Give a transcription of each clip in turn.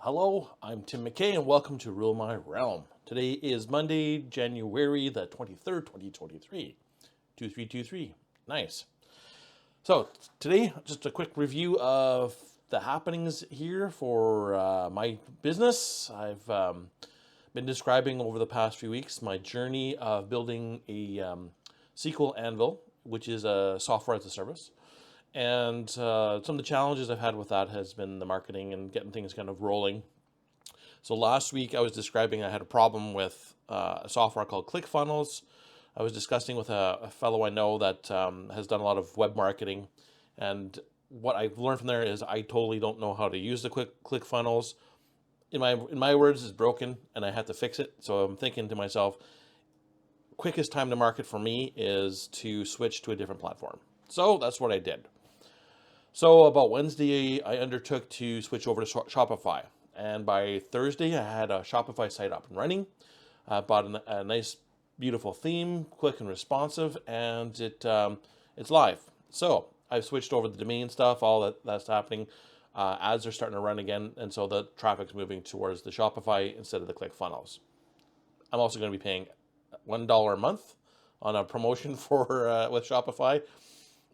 Hello, I'm Tim McKay and welcome to Rule My Realm. Today is Monday, January the 23rd, 2023. 2323. Nice. So today, just a quick review of the happenings here for my business. I've been describing over the past few weeks my journey of building a SQL Anvil, which is a software as a service. And some of the challenges I've had with that has been the marketing and getting things kind of rolling. So last week I was describing I had a problem with a software called ClickFunnels. I was discussing with a fellow I know that has done a lot of web marketing. And what I've learned from there is I totally don't know how to use the ClickFunnels. In my words, it's broken and I have to fix it. So I'm thinking to myself, quickest time to market for me is to switch to a different platform. So that's what I did. So about Wednesday, I undertook to switch over to Shopify. And by Thursday, I had a Shopify site up and running. I bought a nice, beautiful theme, quick and responsive, and it's live. So I've switched over the domain stuff, all that's happening. Ads are starting to run again, and so the traffic's moving towards the Shopify instead of the ClickFunnels. I'm also going to be paying $1 a month on a promotion for with Shopify,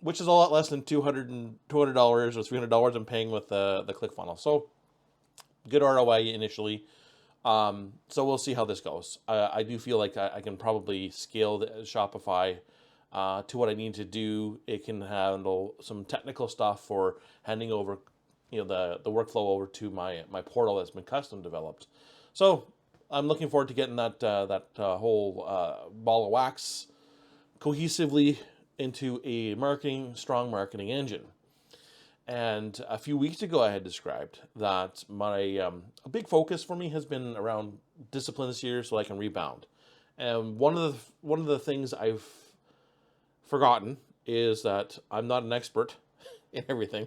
which is a lot less than $200 or $300 I'm paying with the ClickFunnels. So good ROI initially. So we'll see how this goes. I do feel like I can probably scale the Shopify to what I need to do. It can handle some technical stuff for handing over, the workflow over to my portal that's been custom developed. So I'm looking forward to getting that whole ball of wax cohesively into a strong marketing engine. And a few weeks ago, I had described that my a big focus for me has been around discipline this year, so I can rebound. And one of the things I've forgotten is that I'm not an expert in everything,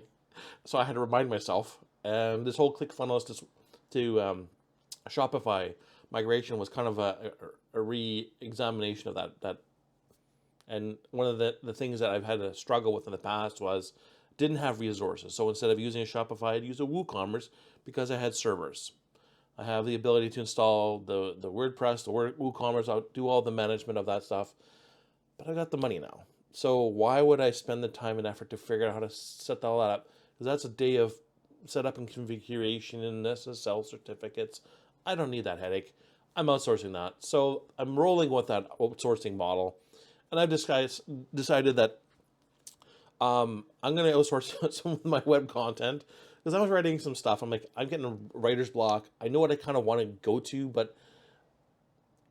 so I had to remind myself. And this whole ClickFunnels to Shopify migration was kind of a re-examination of that. And one of the things that I've had to struggle with in the past was didn't have resources. So instead of using a Shopify, I'd use a WooCommerce because I had servers. I have the ability to install the WordPress, the WooCommerce, I'll do all the management of that stuff. But I got the money now. So why would I spend the time and effort to figure out how to set all that up? Because that's a day of setup and configuration and SSL certificates. I don't need that headache. I'm outsourcing that. So I'm rolling with that outsourcing model. And I've decided that I'm going to outsource some of my web content because I was writing some stuff. I'm getting a writer's block. I know what I kind of want to go to, but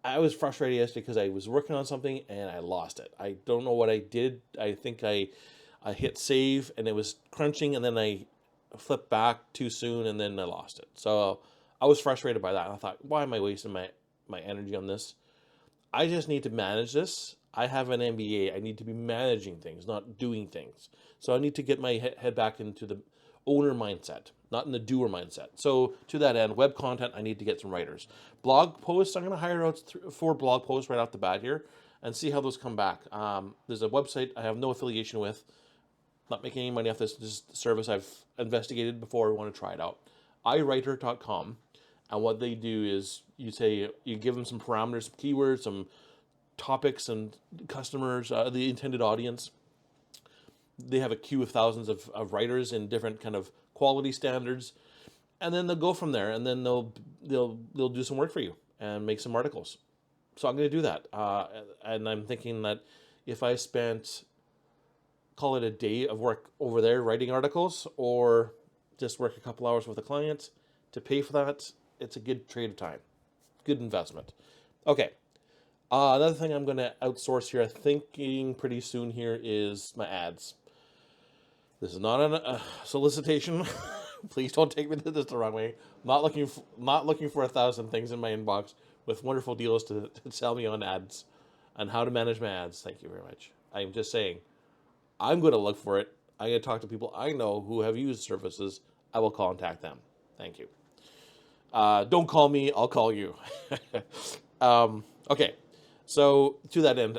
I was frustrated yesterday because I was working on something and I lost it. I don't know what I did. I think I hit save and it was crunching and then I flipped back too soon and then I lost it. So I was frustrated by that. I thought, why am I wasting my energy on this? I just need to manage this. I have an MBA. I need to be managing things, not doing things. So I need to get my head back into the owner mindset, not in the doer mindset. So to that end, web content, I need to get some writers. Blog posts, I'm going to hire out 4 blog posts right off the bat here and see how those come back. There's a website I have no affiliation with, not making any money off this. This is a service I've investigated before. I want to try it out. iWriter.com. And what they do is you give them some parameters, some keywords, some topics and customers, the intended audience. They have a queue of thousands of writers in different kind of quality standards, and then they'll go from there, and then they'll do some work for you and make some articles. So I'm going to do that, and I'm thinking that if I spent, call it a day of work over there writing articles, or just work a couple hours with a client to pay for that, it's a good trade of time, good investment. Okay. Another thing I'm going to outsource here, thinking pretty soon here, is my ads. This is not a solicitation. Please don't take me this the wrong way. Not looking for 1,000 things in my inbox with wonderful deals to sell me on ads and how to manage my ads. Thank you very much. I'm just saying, I'm going to look for it. I'm going to talk to people I know who have used services. I will contact them. Thank you. Don't call me. I'll call you. Okay. So to that end,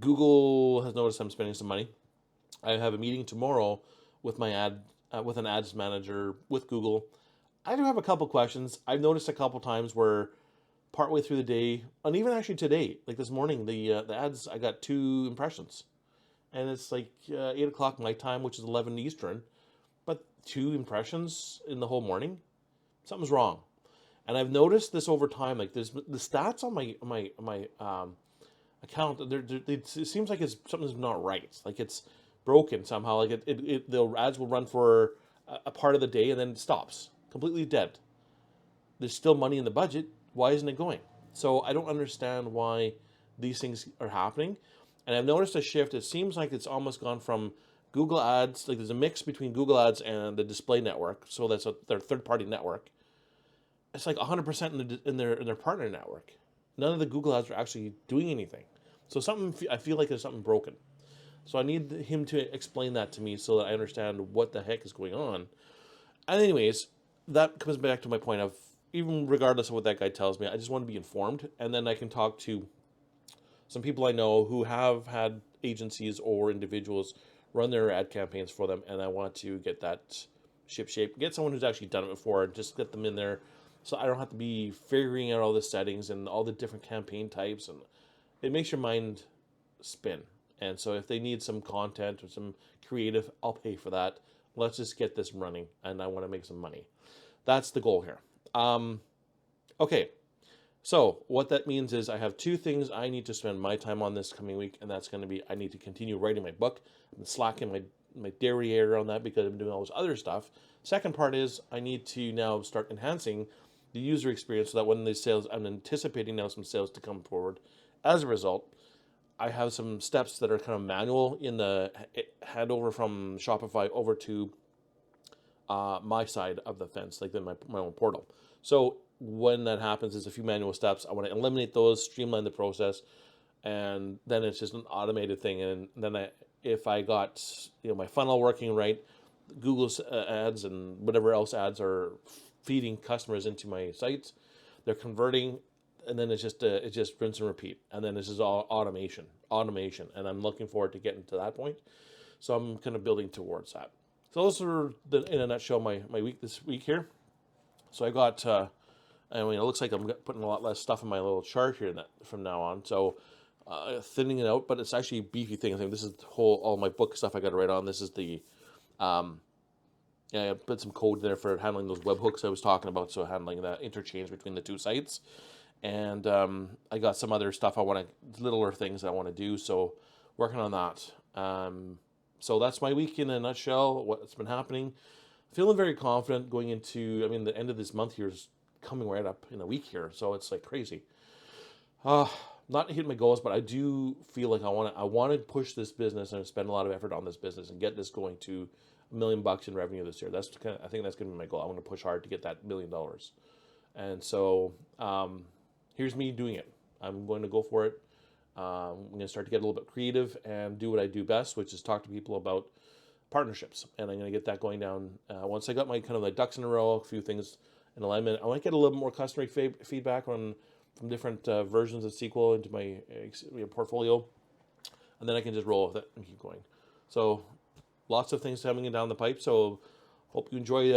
Google has noticed I'm spending some money. I have a meeting tomorrow with my with an ads manager with Google I do have a couple questions. I've noticed a couple times where partway through the day, and even actually today, like this morning, the ads, I got 2 impressions, and it's like 8 o'clock my time, which is 11 Eastern, but 2 impressions in the whole morning. Something's wrong. And I've noticed this over time. Like there's the stats on my account. It seems like it's something's not right. Like it's broken somehow. Like the ads will run for a part of the day and then it stops, completely dead. There's still money in the budget. Why isn't it going? So I don't understand why these things are happening. And I've noticed a shift. It seems like it's almost gone from Google Ads. Like there's a mix between Google Ads and the display network. So that's their third-party network. It's like 100% in their partner network. None of the Google Ads are actually doing anything. So something, I feel like there's something broken. So I need him to explain that to me so that I understand what the heck is going on. And anyways, that comes back to my point of, even regardless of what that guy tells me, I just want to be informed, and then I can talk to some people I know who have had agencies or individuals run their ad campaigns for them, and I want to get that ship shape, get someone who's actually done it before, and just get them in there, so I don't have to be figuring out all the settings and all the different campaign types, and it makes your mind spin. And so if they need some content or some creative, I'll pay for that. Let's just get this running, and I want to make some money. That's the goal here. Okay, so what that means is I have 2 things I need to spend my time on this coming week, and that's going to be, I need to continue writing my book. I'm slacking my derriere on that because I'm doing all this other stuff. Second part is I need to now start enhancing the user experience so that when the sales, I'm anticipating now some sales to come forward. As a result, I have some steps that are kind of manual in the handover from Shopify over to my side of the fence, like in my own portal. So when that happens, there's a few manual steps. I want to eliminate those, streamline the process, and then it's just an automated thing. And then if I got my funnel working right, Google's ads and whatever else ads are feeding customers into my sites, they're converting, and then it's just rinse and repeat, and then this is all automation, and I'm looking forward to getting to that point. So I'm kind of building towards that. So those are in a nutshell my week this week here. So I got, I mean, it looks like I'm putting a lot less stuff in my little chart here from now on. So thinning it out, but it's actually a beefy thing. I think this is all my book stuff I got to write on. This is the, I put some code there for handling those webhooks I was talking about. So handling that interchange between the 2 sites. And I got some other stuff littler things I want to do. So working on that. So that's my week in a nutshell, what's been happening. Feeling very confident going into, the end of this month here is coming right up in a week here. So it's like crazy. Not hitting my goals, but I do feel like I want to push this business and spend a lot of effort on this business and get this going to $1 million in revenue this year. I think that's going to be my goal. I'm going to push hard to get that $1 million. And so here's me doing it. I'm going to go for it. I'm going to start to get a little bit creative and do what I do best, which is talk to people about partnerships. And I'm going to get that going down. Once I got my kind of like ducks in a row, a few things in alignment, I want to get a little more customer feedback from different versions of SQL into my portfolio. And then I can just roll with it and keep going. So lots of things coming down the pipe. So hope you enjoy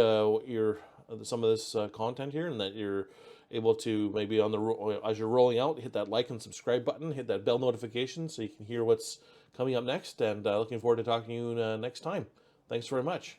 some of this content here, and that you're able to maybe as you're rolling out, hit that like and subscribe button, hit that bell notification so you can hear what's coming up next. And looking forward to talking to you next time. Thanks very much.